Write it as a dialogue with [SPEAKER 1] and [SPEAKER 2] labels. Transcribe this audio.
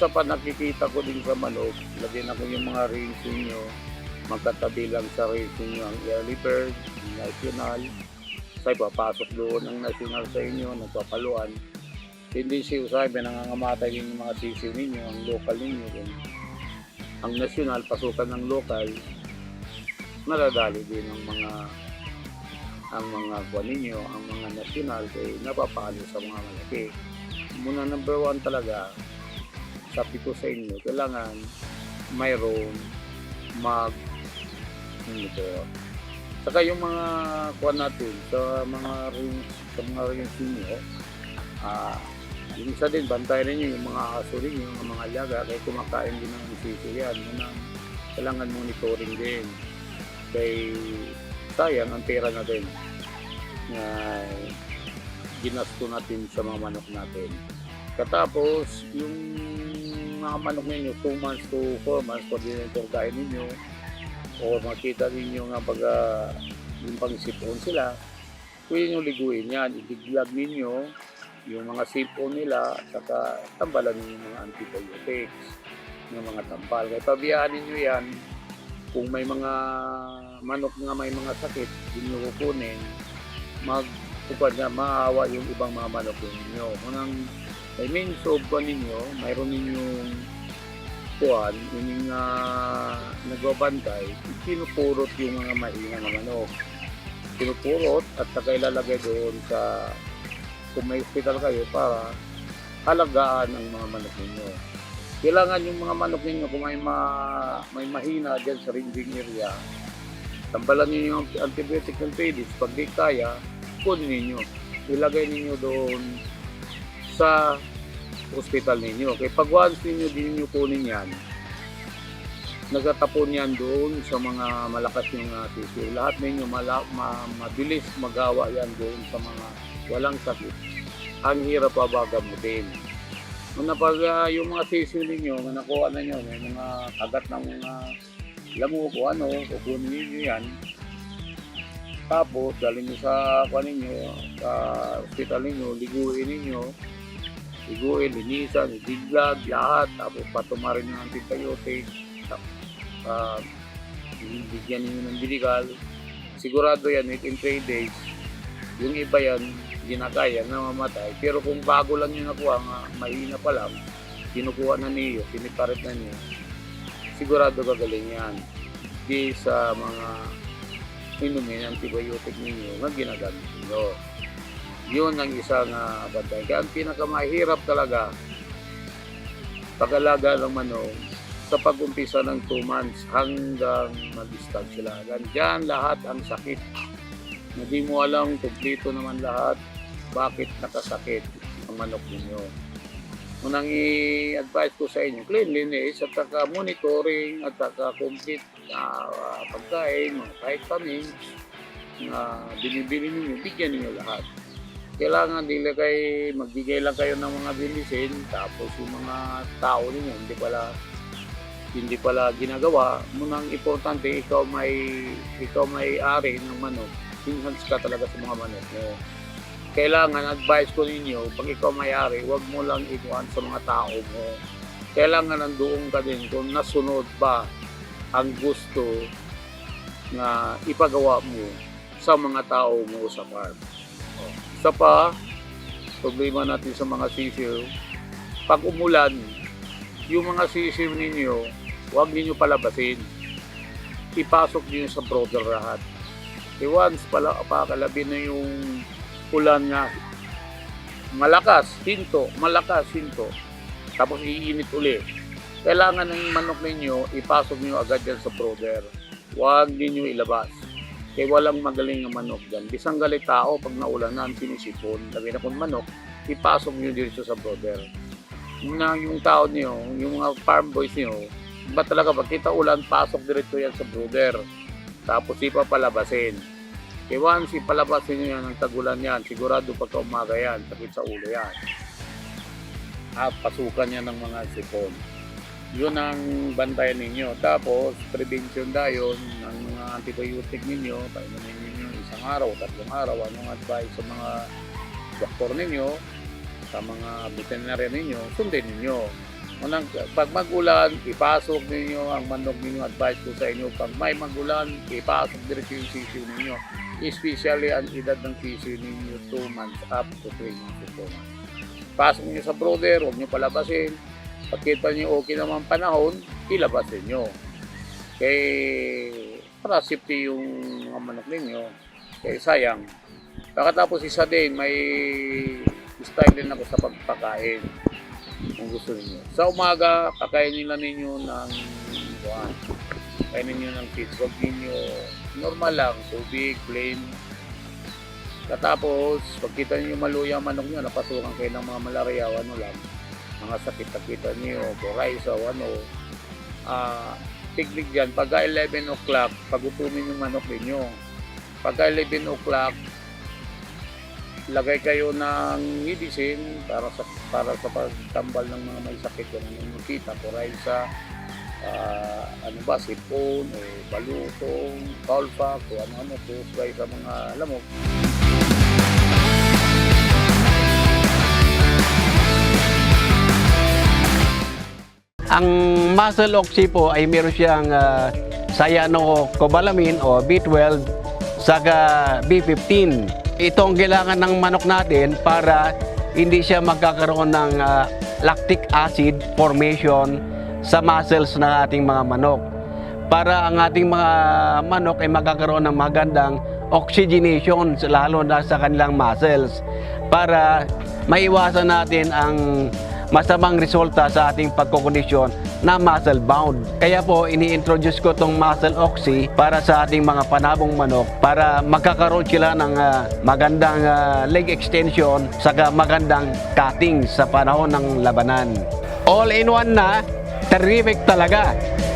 [SPEAKER 1] isa pa nakikita ko din sa manok, lagyan ako yung mga racing nyo, magkatabi lang sa racing nyo ang early bird, national, sa papasok doon ang national sa inyo, nagpapaluan. Hindi siya sabi, nangangamatay din yung mga sisiw ninyo, ang local ninyo. Ang national, pasukan ng local, nadadali din ang mga kuwan ninyo, ang mga national, kaya napapalo sa mga malaki. Muna number 1 talaga, sabi ko sa inyo, kailangan mayroon saka yung mga kuwan natin sa mga rings ninyo, yung isa din, bantayan ninyo yung mga aso ninyo, yung mga alaga, kaya kumakain din ng sisiw yan. Kailangan monitoring din. Kaya sayang ang pera na din na ginasto natin sa mga manok natin. Katapos, yung mga manok ninyo, 2 months to 4 months, pag dinentorgahin ninyo, o makita ninyo nga baga yung pangsipon sila, pwede nyo liguin yan, idiglag ninyo yung mga sipon nila, saka tambalan ninyo yung mga antibiotics, yung mga tambal. Kaya pabayaan ninyo yan, kung may mga manok nga may mga sakit, hindi nyo kukunin, maawa yung ibang mga manok ninyo. Unang may means of ninyo, mayroon ninyong kuwan, yung nagbabantay, pinupurot yung mga mahina na manok. Pinupurot at saka ilalagay doon sa, kung may hospital kayo, para halagaan ang mga manok ninyo. Kailangan yung mga manok ninyo, kung may mahina dyan sa ringing area, tambalan ninyo yung antibiotic ng pedis. Pag di kaya, kunin ninyo. Ilagay ninyo doon sa hospital ninyo. Kaya pag once ninyo din ninyo kunin yan, nagatapon yan doon sa mga malakas yung sisiw. Lahat ninyo mabilis magawa yan doon sa mga walang sakit. Ang hirap pabagamutin. Pag yung mga sisiw ninyo, nakuha na nyo, may mga kagat ng mga lamok o ano, kukunin ninyo yan. Tapos, galing nyo sa hospital ninyo, liguin, linisan, idiglag, lahat. Tapos, patumarin nyo ng antibiotic, bigyan ninyo ng biligal. Sigurado yan, within 3 days, yung iba yan, ginagaya na mamatay. Pero kung bago lang nyo nakuha, mahina pa lang, kinukuha na niyo, piniparit na niyo, sigurado gagaling yan. Di sa mga inumin antibiotic ninyo na ginagamit ninyo. Yun ang isang bantay. Kaya ang pinakamahirap talaga pag-alaga ng manok sa pag-umpisa ng 2 months hanggang mag-start sila. Diyan lahat ang sakit. Na di mo alam, kumplito naman lahat, bakit nakasakit ang manok ninyo. Unang i-advise ko sa inyo, cleanliness at saka monitoring at saka complete pagkain, mga vitamins na binibili ninyo, bigyan ninyo lahat. Kailangan magbigay lang kayo ng mga bilisin, tapos yung mga tao ninyo hindi pala ginagawa. Munang importante, ikaw may ari ng manok, enhance ka talaga sa mga manok mo. Kailangan, advice ko ninyo, pag ikaw may-ari, huwag mo lang ikuhan sa mga tao mo. Kailangan nandoon ka din kung nasunod ba ang gusto na ipagawa mo sa mga tao mo sa farm. Isa pa, problema natin sa mga sisiw, pag umulan, yung mga sisiw ninyo, huwag ninyo palabasin. Ipasok niyo sa brooder lahat. Once pakalabi na yung ulan nga, malakas, hinto, tapos iinit uli. Kailangan ng manok ninyo, ipasok nyo agad yan sa brooder. Huwag ninyo ilabas. Kaya walang magaling na manok dyan. Bisang galit tao, pag naulanan, sinisipon. Lagi na kung manok, ipasok nyo dito sa brooder. Yung tao niyo, yung mga farm boys niyo, ba talaga pag kita ulan, pasok dito yan sa brooder. Tapos ipapalabasin. Kaya once ipalabasin nyo yan ng tagulan yan, sigurado pagka umaga yan, sakit sa ulo yan. Pasukan yan ng mga sipon. Yun ang bantayan ninyo. Tapos, prevention dayon ng mga antibiotic ninyo, painumin ninyo 1 araw, 3 araw, anong advice sa mga doktor ninyo, sa mga veterinarian ninyo, sundin ninyo. Pag mag-ulan, ipasok ninyo ang manok ninyo. Advice ko sa inyo, pag may mag-ulan, ipasok diretso yung sisiw ninyo. Especially ang edad ng sisiw ninyo, 2 months up to 3 months. 2 months. Pasok nyo sa brooder, huwag nyo palabasin. Pagkita nyo okay naman panahon, ilabasin nyo. Para safety yung mga manok ninyo. Kaya sayang. Pagkatapos isa din, may style din ako sa pagpakain. Kung gusto niyo. Sa umaga, kakainin nila ninyo ng kainin niyo ng feeds. Huwag ninyo normal lang, tubig, plain. Katapos, pagkita niyo maluya ang manok niyo, napasukan kayo ng mga malaria o ano lang, mga sakit nakita niyo, coryza o ano, technique dyan, pagka 11 o'clock, pagutumin yung manok ninyo. Pagka 11 o'clock, lagay kayo ng medicine para sa pagtambal ng mga may sakit yan ng mosquito, coryza, sipon, balutong, cowlpox, o ano kusbay sa mga lamok.
[SPEAKER 2] Ang muscle oxy po ay meron siyang cyanocobalamin o B12 saka B15. Ito ang kailangan ng manok natin para hindi siya magkakaroon ng lactic acid formation sa muscles ng ating mga manok. Para ang ating mga manok ay magkakaroon ng magandang oxygenation lalo na sa kanilang muscles para maiwasan natin ang masamang resulta sa ating pagkukondisyon na muscle bound. Kaya po ini-introduce ko itong muscle oxy para sa ating mga panabong manok para magkakaroon sila ng magandang leg extension saka magandang cutting sa panahon ng labanan. All in one na, terrific talaga.